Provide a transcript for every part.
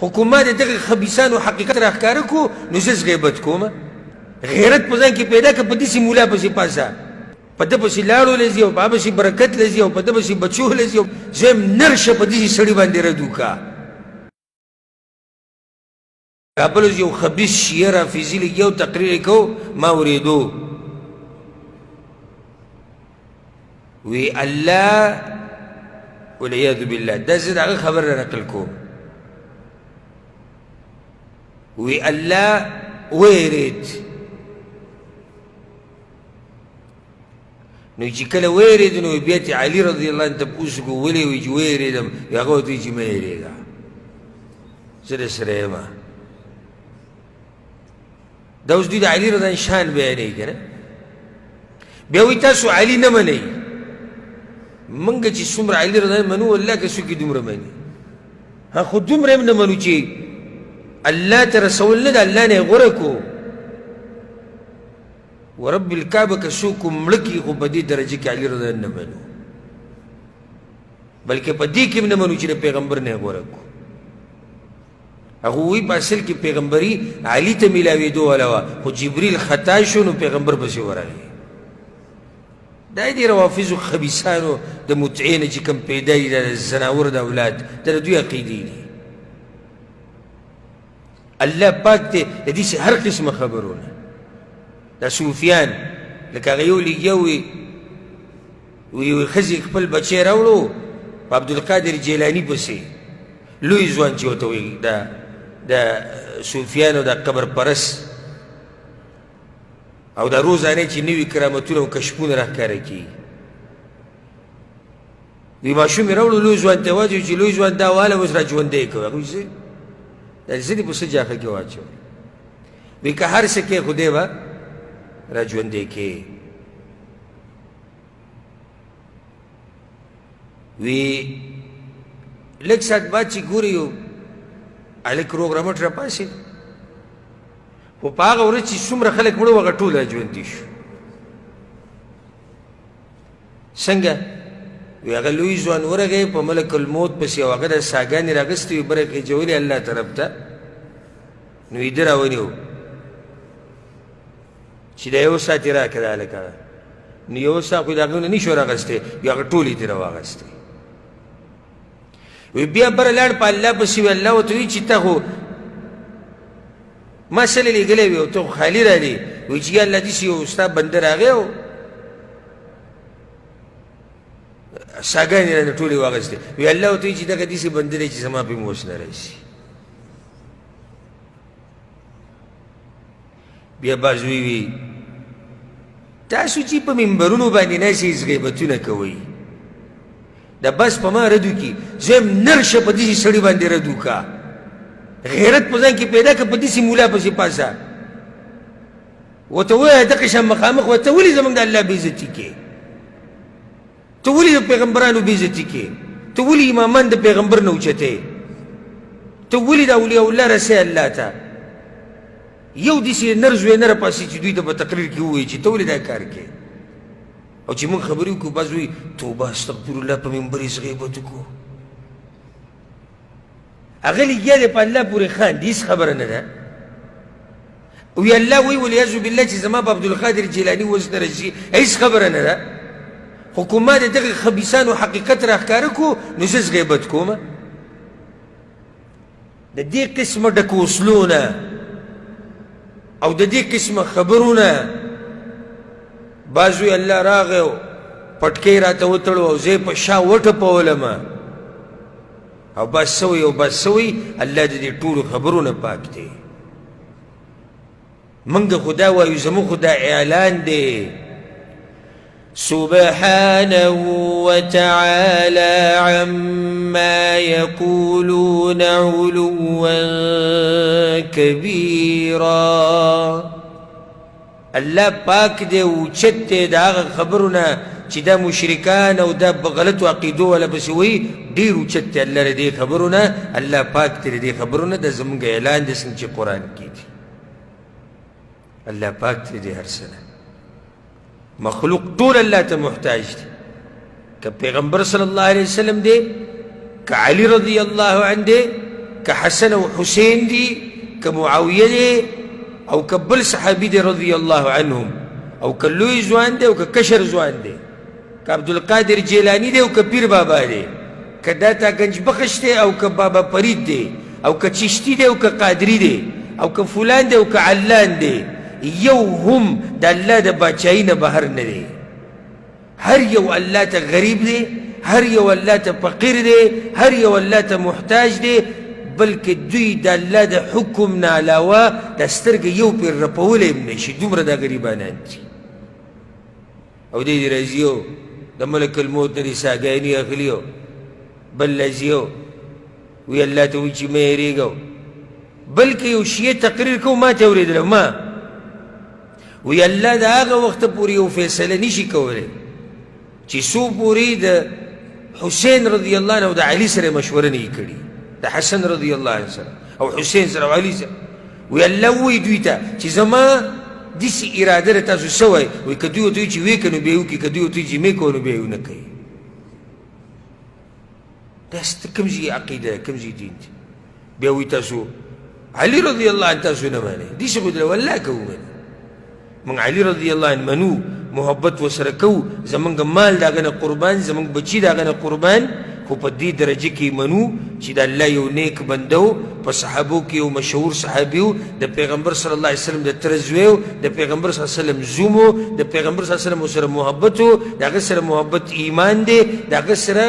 خو ما د دغه خبیثانو حقیقت راښکاره کړو نو زه غیبت کومه غیرت په ځان کې پیدا کړه په داسې مولا پسې پاسه په ده پسې لاړو لځي او په هغه پسې برکت لځي او په ده پسې بچو لځي او زه یم نرشه په داسې سړي باندې رد وکړه کابل اوس یو خبیث شیعه رافظي لږ یو تقریر یې کو ما اورېدو وی الله والعیاذ بالله دا زه د هغه خبر را نقل کوم وی الله ویرید نو چې کله ویرید نو بیا ته علي رضی الله عنه تپوس کو ولې وی چې ویریدم هغه ورته وایي چې مه یېرېږه زه درسره یم دا اوس دوی د علي رضی شان بیانوي که نه بیا وایي تاسو علي نه منئ موږ چې څومره علي رضی منو والله که څوک یې دومره مني خو دومره هم نه منو چې الله ته رسول نه د الله نه یې غوره کو ورب الکعبه که څوک مړه کړي خو په دې درجه کې علي رضی نه منو بلکې په دې کې هم نه منو چې د پیغمبر نه یې غوره کو هغه وایي په اصل کې پیغمبري علي ته میلاوېدو والا وه خو جبریل خطا شو نو پیغمبر پسې ورغی دا دې روافظو خبیثانو د متعې نه چې کوم پیدا دي د زناور د اولاد دا د دوی عقیدې دي الله پاک ته د دې هر قسمه خبرونه دا صوفیان لکه هغه یو لګیا وي ښځې خپل بچی راوړو په عبدالقادر جیلاني پسې لوی ځوان چې ورته وایي د صوفیانو د قبر پرست او دا روزانه چې نوي کرامتونه او کشفونه راښکاره کړي وی ماشوم یې راوړو لوی ځوان ته واچوي چې لوی ځوان دا واله اوس را ژوندی کوي هغه وایي دا زه دې په څه جاښه کې واچوم وی که هر څه کې خو دی به را ژوندی کې وی لږ ساعت بعد چې ګوري یو هلک روغ رمټ راپاسېد خو په هغه ورځ چې څومره خلک مړه و هغه ټول را ژوندي شو څنګه وی هغه لوی ځوان ورغی په ملک الموت پسې او هغه د ساګانې راغستې وي بره خېجولې الله طرف ته نو ویده راونیو چې دا یو ساعت یې راکړه دا هلکه نو یو ساعت خو یې د هغه نه نه شو راغستی وی هغه ټول یې ترې راواغستی وی بیا بره لاړ په الله پسې وی الله ورته وایي چې ته خو ما سره لېږلی وي او ته خو خالي رالې وایي چې یا الله داسې یو ستا بنده راغی او ساګانې رانه ټولې واغستې وی الله ورته وایي چې دغه داسې بنده دی چې زما پې مې اوس نه راشي بیا بعض وی تاسو چې په منبرونو باندې ناسې غیبتونه کوئ دا بس په ما رد وکړي زه یم نرشه په داسې سړي باندې رد وکړه غیرت په ځان کې پیدا کړه په داسې مولا پسې پاسه ورته ووایه دغه شان مخامخ ورته ولې زموږ د الله بېعزتي کې ته ولې د پیغمبرانو بېعزتي کې ته ولې امامان د پیغمبر نه اوچتې ته ولې د اولیاء الله رسې الله ته یو داسې نر زوی نه راپاسې چې دوی ته په تقریر کې ووایي چې ته ولې دا کار کې او چې موږ خبرې وکړو بعض وایي توبه استغفرالله په منبر یې غیبت وکړو هغه لګیا دی په الله پورې خاندي هېڅ خبره نه ده وی الله وایي والعیاذ بالله چې زما په عبدالقادر جیلاني اوس نه راشي هېڅ خبره نه ده خو که ما د دغه خبیثانو حقیقت راښکاره کړو نو زه غیبت کومه د دې قسمه ډکو وسلونه او د دې قسمه خبرونه بعض وی الله راغی او پټکۍ راته وتړو او زه یې په شا وټپولمه او بس سوی او بس سوی الله د دې ټولو خبرونه پاک دی موږ خدا وایو زموږ خدا اعلان دی سبحانه وتعالى عما يقولون علوا كبيرا الله پاک دی اوچت دی د هغه خبرونه چې دا مشرکان او دا غلطو عقیدو والا پسې وایي ډېر اوچت دی الله د دې خبرونه الله پاک دی د دې خبرونه د زموږ اعلان دی څنګه چې قرآن کې دي الله پاک دی د هر څه نه مخلوق ټول الله ته محتاج دی که پیغمبر صلی الله علیه وسلم دی که علی رضی الله عنه دی که حسن او حسین دی، که معاویه دی، او که بل صحابي دی رضی الله عنهم، او که لوی ځوان دی او که کشر ځوان دی، که عبدالقادر جیلانی دی او که پیر بابا دی، که داتا گنج بخش دی او که بابا فرید دی، او که چشتی دی او که قادری دی، او که فلان دی او که علان دی، یو هم د الله د باچائی نه بهر نه دی. هر یو الله ته غریب دی، هر یو الله ته فقیر دی، هر یو الله ته محتاج دی، بلکې دوی د الله د حکم نه علاوه د سترګې یو پیر رپولی هم نشي، دومره دا غریبانان دي. او دی راځي د ملک الموت نه دې ساګانې اخلي، بل راځي وی الله ته وایي چې مه یېرېږه، بلکې یو شیعه تقریر کوو ما ته اورېدلی ما وی الله د هغه وخته پورې یو فیصله نشي کولی چې څو پورې د حسین رضی الله عنه او د علي سره مشوره نه وي کړې، د حسن رضی الله عنه سره او حسین سره او علي سره. وی الله ووایي دوی ته چې زما داسې اراده ده تاسو څه وایئ؟ وایي که دوی ورته وایي چې ویې که نو بیا یې وکړي، که دوی ورته وایي چې مې کوو نو بیا یې ونه کوي. دا کوم ځای عقیده ده، کوم ځای دین دی؟ بیا وایي تاسو علي رضی الله عنه تاسو نه منئ، داسې خو دله والله که ومنئ. موږ علي رضی الله عنه منو، محبت ورسره کوو، زمونږ مال د هغه نه قربان، زمونږ بچي د هغه نه قربان، خو په دې درجه کې منو چې د الله یو نیک بنده و، په صحابو کې یو مشهور صحابي و، د پیغمبر صلی الله علیه وسلم د تره زوی و، د پیغمبر صلی الله علیه وسلم زوم و، د پیغمبر صلی الله علیه وسلم ورسره محبت و، د هغه سره محبت ایمان دی، د هغه سره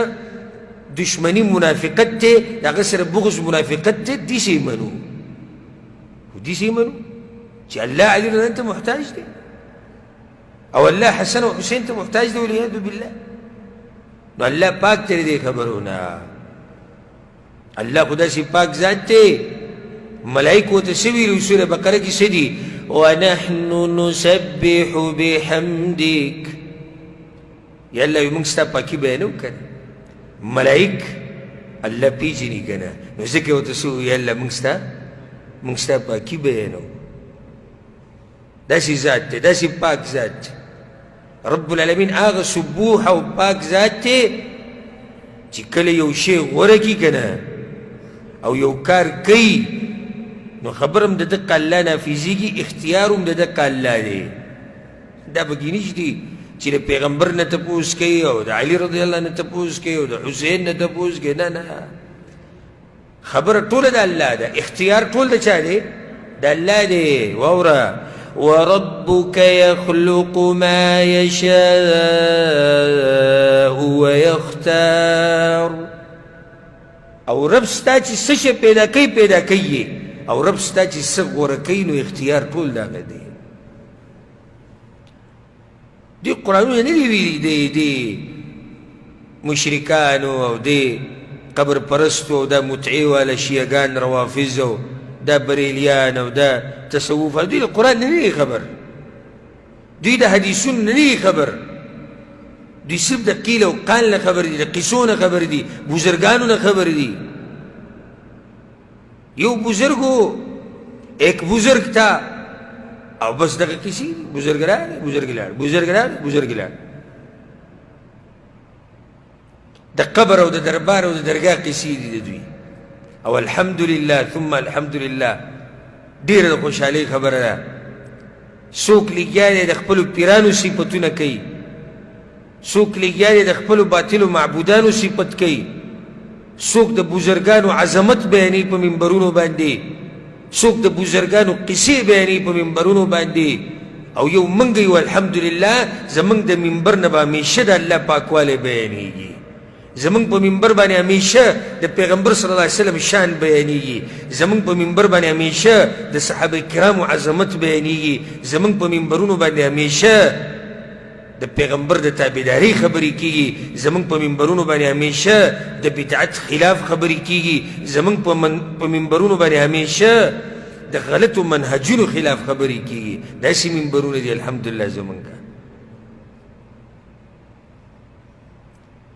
دشمني منافقت دی، د هغه سره بغض منافقت دی. داسې یې منو، داسې یې منو چې الله علي رضی الله عنه ته محتاج دی او الله حسن او حسین ته محتاج دی، والعیاذ بالله. نو الله پاک ترې دې خبرونه، الله خو داسې پاک ذات دی. ملائکو ته څه ویلي سوره بقره کې څه دي؟ ونحن نسبح بحمدک. یا الله موږ ستا پاکي بیانو که نه؟ ملائک الله پیژني که نه؟ نو ځکه ورته څه ووایي؟ یا الله موږ ستا پاکي بیانو. داسې ذات دی، داسې پاک ذات دی رب العالمین. هغه سبوح او پاک ذات دی چې کله یو شی غوره کي که نه او یو کار کوي نو خبر هم د دقه الله نافظېږي، اختیار هم د دقه الله دی. دا پکې نشته چې د پیغمبر نه تپوس کوي او د علي رضی الله نه تپوس کوي او د حسین نه تپوس کوي. نه نه، خبره ټوله د الله ده، اختیار ټول د چا دی؟ د الله دی. واوره وربك يخلق ما يشاء ويختار. او رب ستا چې څه شی پیدا کوي او رب ستا چې څه غوره کوي نو اختیار ټول د هغه دی. دې قرآنونه نه دي ویلي د مشرکانو او د قبر پرستو او د متعې والا شیعګان روافظ او دا بریلیان او دا تصوف، دوی د قرآن نه دي خبر، دوی د حدیثونو نه دي خبر، دوی صرف د قیل او قال نه خبر دي، د قصو نه خبر دي، بزرګانو نه خبر دي. یو بزرګو ایک بزرگ تھا او بس دغه کسی بزرگ لاړ د قبر او د دربار او د درګاه کسی دي دوی. او الحمدلله ثم الحمدلله ډیره د خوشحالۍ خبره ده. څوک لګیا دی د خپلو پیرانو صفتونه کوي، څوک لګیا دی د خپلو باطلو معبودانو صفت کوي، څوک د بزرګانو عظمت بیانوي په منبرونو باندې، څوک د بزرګانو قصې بیانوي په منبرونو باندې. او یو موږ یو الحمدلله زموږ د منبر نه به همیشه د الله پاکوالی بیانېږي، زمونږ په منبر باندې همیشه د پیغمبر صلی الله علیه وسلم شان بیانېږي، زمونږ په منبر باندې همیشه د صحابه کرامو عظمت بیانېږي، زمونږ په منبرونو باندې همیشه د پیغمبر د تابعدارۍ خبرې کېږي، زمونږ په منبرونو باندې همیشه د بدعت خلاف خبرې کېږي، زمونږ په منبرونو باندې همیشه د غلطو منهجونو خلاف خبرې کېږي. داسې منبرونه دي الحمدلله زمونږ.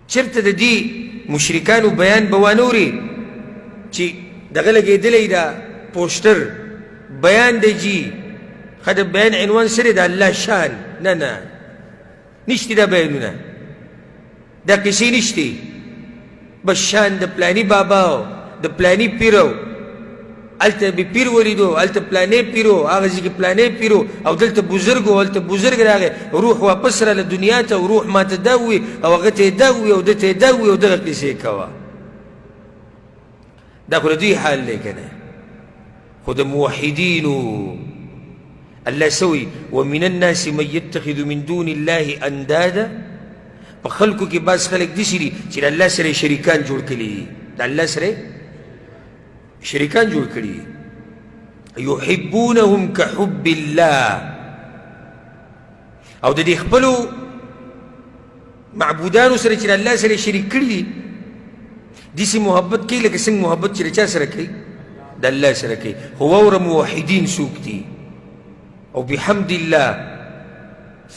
چرته د دې مشرکانو بیان به وانوري چې دغه لګېدلی دا پوسټر بیان دی جي ښه د بیان عنوان سره د الله شان. نه نه، نشتی دا بیانونه، دا قصې نشتی، بس شان د پلانی بابا او د پلانی پیرو هلته به پیر ولیدو، هلته پلانې پیر و، هغه ځای کې پلانې پیر و، او دلته بزرګ و، هلته بزرګ راغی، روح واپس راله دنیا ته، او روح ماته دا ووي او هغه ته یې دا ووي او ده ته یې دا ووي او دغه قصې کوه. دا خو د دوی حال دی که نه. خو د موحدینو الله سوي ومن الناس من يتخذ من دون الله اندادا. په خلکو کې بعض خلک داسې دي چې د الله سره شریکان جوړ کړي دي، د الله سره شریکان جوړ کړي دي. یحبونهم کحب الله. او د دې خپلو معبودانو سره چې د الله سره شریک کړي دي داسې محبت کوي لکه څنګه محبت چې د چا سره کوي؟ د الله سره کوي. خو واوره موحدین څوک دي؟ او بحمد الله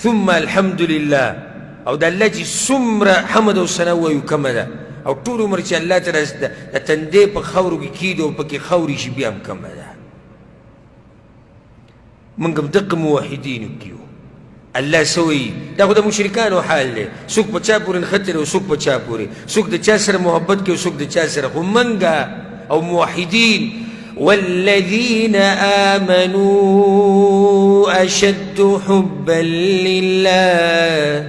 ثم الحمد لله، او د الله چې څومره حمد او ثنا ووایو کمه ده، او ټول عمر چې الله ته د تندې په خاورو کې کیږي او پکې خاورې شي بیا هم کمه ده. موږ هم دقه موحدینو کې یو. الله سوي دا خو د مشرکانو حال دی، څوک په چا پورې نښتي او څوک په چا پورې، څوک د چا سره محبت کوي او څوک د چا سره. خو موږ او موحدین والذين آمنوا أشد حبا لله.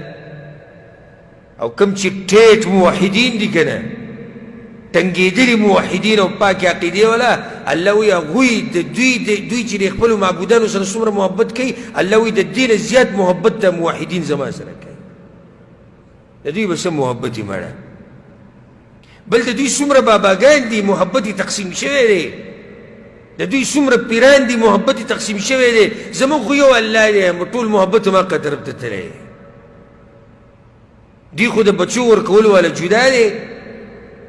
او کم چې ټیټ موحدین دي که نه، ټنګېدلي موحدین او پاکې عقیدې والا، الله وایي هغوی د دوی چې د خپلو معبودانو سره څومره محبت کوي، الله وایي د دې نه زیات محبت د موحدین زما سره کوي. د دوی به څه محبت یې مړه. بل د دوی څومره باباګان دي محبت یې تقسیم شوی دی، د دوی څومره پیران دي محبت یې تقسیم شوی دی. زموږ خو یو الله دی، ټول محبت هم هغه طرف ته تللی. دوی خو د بچو ورکولو والا جدا دی،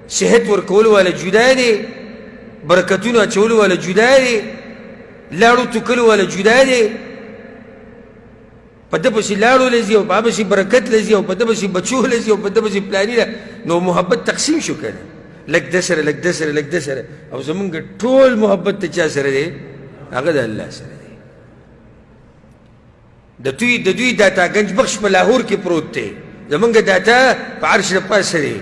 صحت ورکولو والا جدا دی، برکتونو اچولو والا جدا دی، لاړو توکلو والا جدا دی. په ده پسې لاړو لځي او په هغه پسې برکت لځي او په ده پسې بچو لځي او په ده پسې پلاني ده. نو محبت تقسیم شو که نه، لږ ده سره لږ ده سره لږ ده سره. او زمونږ ټول محبت د چا سره دی؟ هغه د الله سره دی. د دوی داتا گنج بخش په لاهور کې پروت دی، زمونږ داتا په عرش د پاسه دی.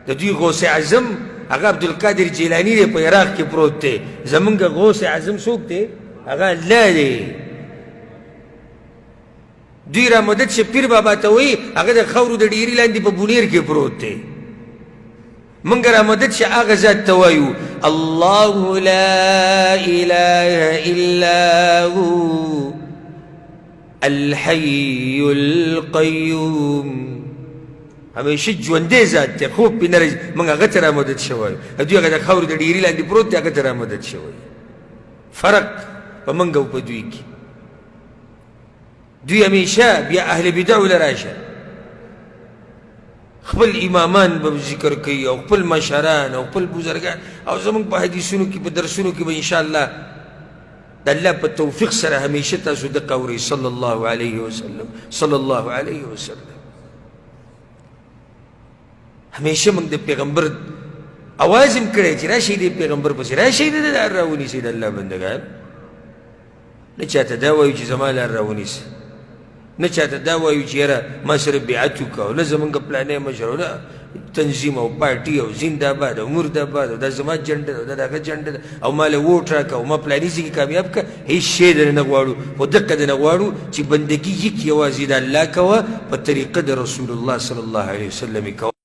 د دوی غوث اعظم هغه عبدالقادر جیلانی دی، په عراق کې پروت دی. زمونږ غوث اعظم څوک دی؟ هغه الله دی. دوی را مدد شه پیر بابا ته وایي هغه د خاورو د ډیري لاندې په بونیر کې پروت دی. موږ را مدد شه هغه ذات ته وایو الله لا اله الا هو الحي القيوم. همیشه ژوندی ذات دی، خوب پې نه راځي. موږ هغه ته را مدد شه وایو. دوی هغه د خاورو د ډیري لاندې پروت دی، هغه ته را مدد شه وایي. فرق په موږ او په دوی کې. دوی همیشه بیا اهل بدعو لراشه خپل امامان به ذکر کوي او خپل مشران او خپل بزرګان، او زمونږ په حدیثونو کې په درسونو کې به انشاءالله د الله په توفیق سره همیشه تاسو دقه اورئ. صلی الله علیه وسلم صلی الله علیه وسلم. همیشه موږ د پیغمبر اواز هم کړی چې راشئ د پیغمبر پسې، راشئ د لار راونیسئ د الله بندګان. نه چاته دا وایو چې زما لار راونیسه، نه چاته دا وایو چې یاره ما سره بیعت وکړه، نه زمونږ پلانی مشر، نه تنظیم او پارټي او زنده‌باد او مرده‌باد او دا زما جنډه ده، دا د هغه جنډه ده، او ما له ووټ راکړه او ما پلاني ځای کې کامیاب کړه. هېڅ شی در نه غواړو، خو دقه در نه غواړو چې بندګي یک یوازې د الله کوه، په طریقه د رسول الله صلی الله علیه وسلم یې کوه.